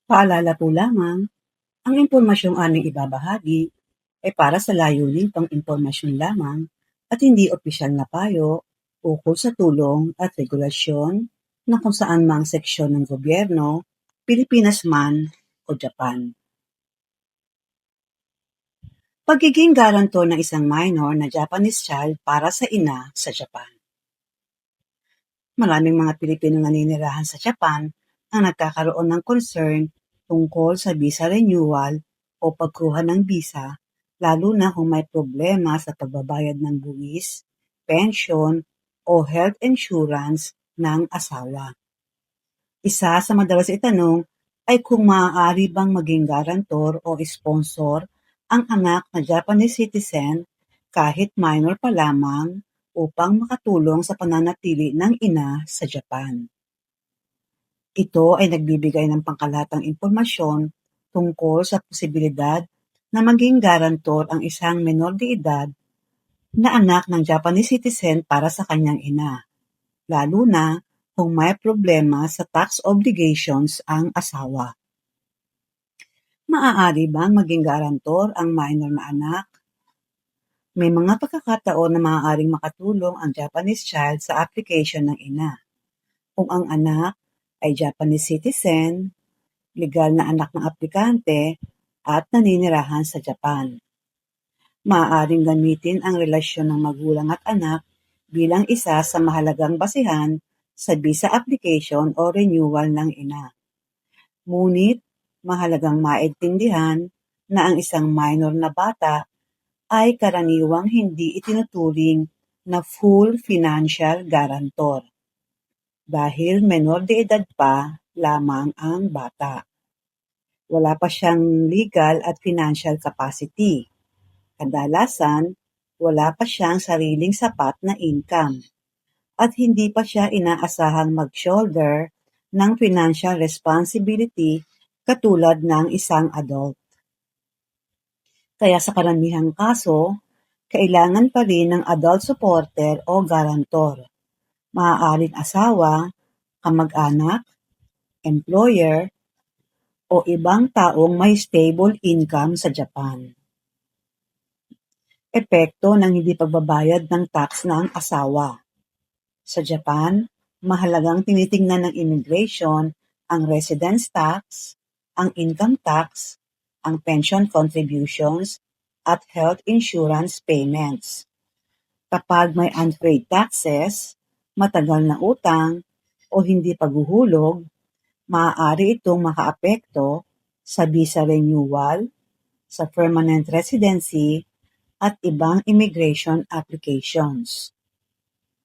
Paalala po lamang, ang impormasyong aming ibabahagi ay para sa layuning pang-impormasyon lamang at hindi opisyal na payo ukol sa tulong at regulasyon ng kung saan mang seksyon ng gobyerno, Pilipinas man o Japan. Pagiging garantor ng isang minor na Japanese child para sa ina sa Japan. Maraming mga Pilipinong naninirahan sa Japan ang nagkakaroon ng concern tungkol sa visa renewal o pagkuha ng visa, lalo na kung may problema sa pagbabayad ng buwis, pension o health insurance ng asawa. Isa sa madalas itanong ay kung maaari bang maging garantor o sponsor ang anak na Japanese citizen kahit minor pa lamang upang makatulong sa pananatili ng ina sa Japan. Ito ay nagbibigay ng pangkalahatang impormasyon tungkol sa posibilidad na maging garantor ang isang menor de edad na anak ng Japanese citizen para sa kanyang ina, lalo na kung may problema sa tax obligations ang asawa. Maaari bang maging garantor ang minor na anak? May mga pagkakataon na maaaring makatulong ang Japanese child sa application ng ina. Kung ang anak ay Japanese citizen, legal na anak ng aplikante, at naninirahan sa Japan. Maaaring gamitin ang relasyon ng magulang at anak bilang isa sa mahalagang basihan sa visa application o renewal ng ina. Ngunit, mahalagang maintindihan na ang isang minor na bata ay karaniwang hindi itinuturing na full financial guarantor dahil menor de edad pa lamang ang bata. Wala pa siyang legal at financial capacity. Kadalasan, wala pa siyang sariling sapat na income at hindi pa siya inaasahang mag-shoulder ng financial responsibility katulad ng isang adult. Kaya sa karamihang kaso, kailangan pa rin ng adult supporter o garantor. Maaaring asawa, kamag-anak, employer, o ibang taong may stable income sa Japan. Epekto ng hindi pagbabayad ng tax ng asawa. Sa Japan, mahalagang tinitingnan ng immigration ang residence tax, ang income tax, ang pension contributions, at health insurance payments. Kapag may unpaid taxes, matagal na utang, o hindi paghuhulog, maaari itong makaapekto sa visa renewal, sa permanent residency, at ibang immigration applications.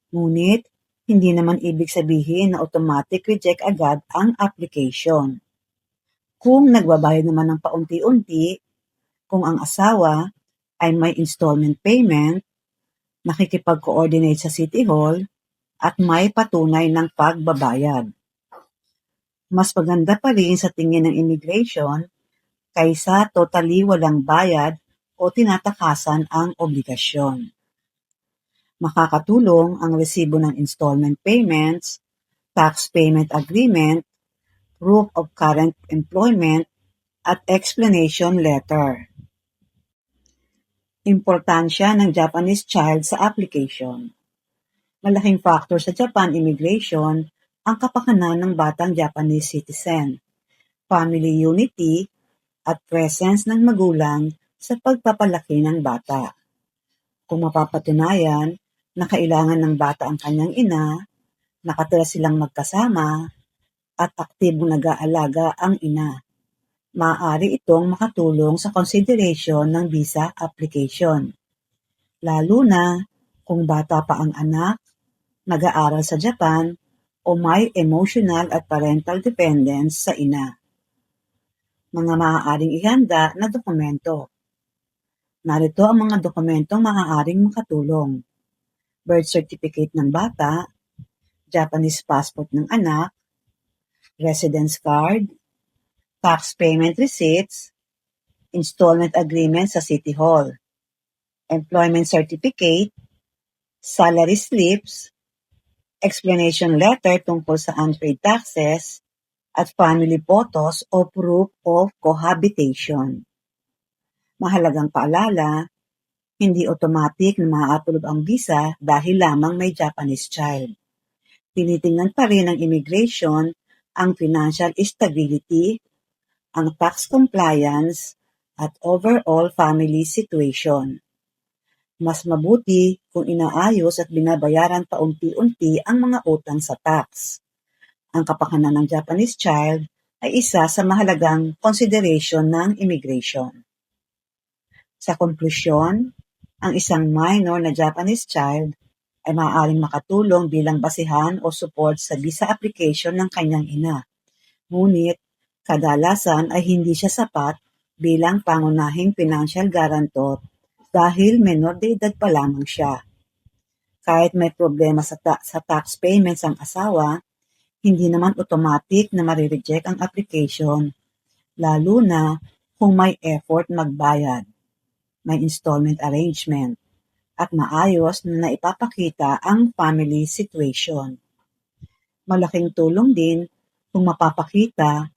Ngunit, hindi naman ibig sabihin na automatic reject agad ang application. Kung nagbabayad naman ng paunti-unti, kung ang asawa ay may installment payment, nakikipag-coordinate sa City Hall, at may patunay ng pagbabayad. Mas maganda pa rin sa tingin ng immigration kaysa totally walang bayad o tinatakasan ang obligasyon. Makakatulong ang resibo ng installment payments, tax payment agreement, proof of current employment, at explanation letter. Importansya ng Japanese child sa application. Malaking factor sa Japan immigration ang kapakanan ng batang Japanese citizen, family unity, at presence ng magulang sa pagpapalaki ng bata. Kung mapapatunayan na kailangan ng bata ang kanyang ina, nakatira silang magkasama, at aktibong nag-aalaga ang ina, maaari itong makatulong sa consideration ng visa application. Lalo na kung bata pa ang anak, nag-aaral sa Japan, o may emotional at parental dependence sa ina. Mga maaaring ihanda na dokumento. Narito ang mga dokumentong maaaring makatulong. Birth certificate ng bata, Japanese passport ng anak, residence card, tax payment receipts, installment agreement sa City Hall, employment certificate, salary slips, explanation letter tungkol sa unpaid taxes, at family photos o proof of cohabitation. Mahalagang paalala, hindi automatic na ma-approve ang visa dahil lamang may Japanese child. Tinitingnan pa rin ng immigration ang financial stability, ang tax compliance, at overall family situation. Mas mabuti kung inaayos at binabayaran paunti-unti ang mga utang sa tax. Ang kapakanan ng Japanese child ay isa sa mahalagang consideration ng immigration. Sa konklusyon, ang isang minor na Japanese child ay maaaring makatulong bilang basihan o support sa visa application ng kanyang ina. Ngunit, kadalasan ay hindi siya sapat bilang pangunahing financial guarantor dahil menor de edad pa lamang siya. Kahit may problema sa tax payments ang asawa, hindi naman automatic na marireject ang application, lalo na kung may effort magbayad, may installment arrangement, at maayos na naipapakita ang family situation. Malaking tulong din kung mapapakita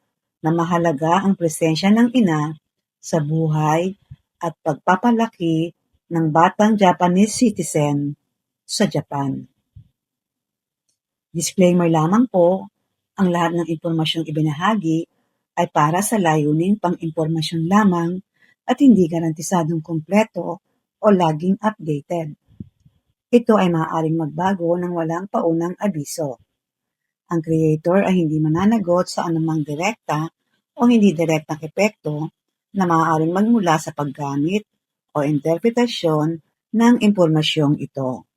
na mahalaga ang presensya ng ina sa buhay at pagpapalaki ng batang Japanese citizen sa Japan. Disclaimer lamang po, ang lahat ng impormasyong ibinahagi ay para sa layuning pang-impormasyon lamang at hindi garantisadong kumpleto o laging updated. Ito ay maaaring magbago ng walang paunang abiso. Ang creator ay hindi mananagot sa anumang direkta o hindi direktang epekto na maaaring magmula sa paggamit o interpretasyon ng impormasyong ito.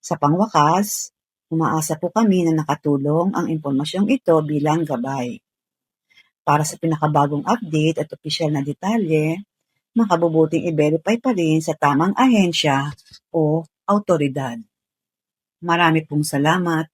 Sa pangwakas, umaasa po kami na nakatulong ang impormasyong ito bilang gabay. Para sa pinakabagong update at opisyal na detalye, makabubuting i-verify pa rin sa tamang ahensya o awtoridad. Marami pong salamat.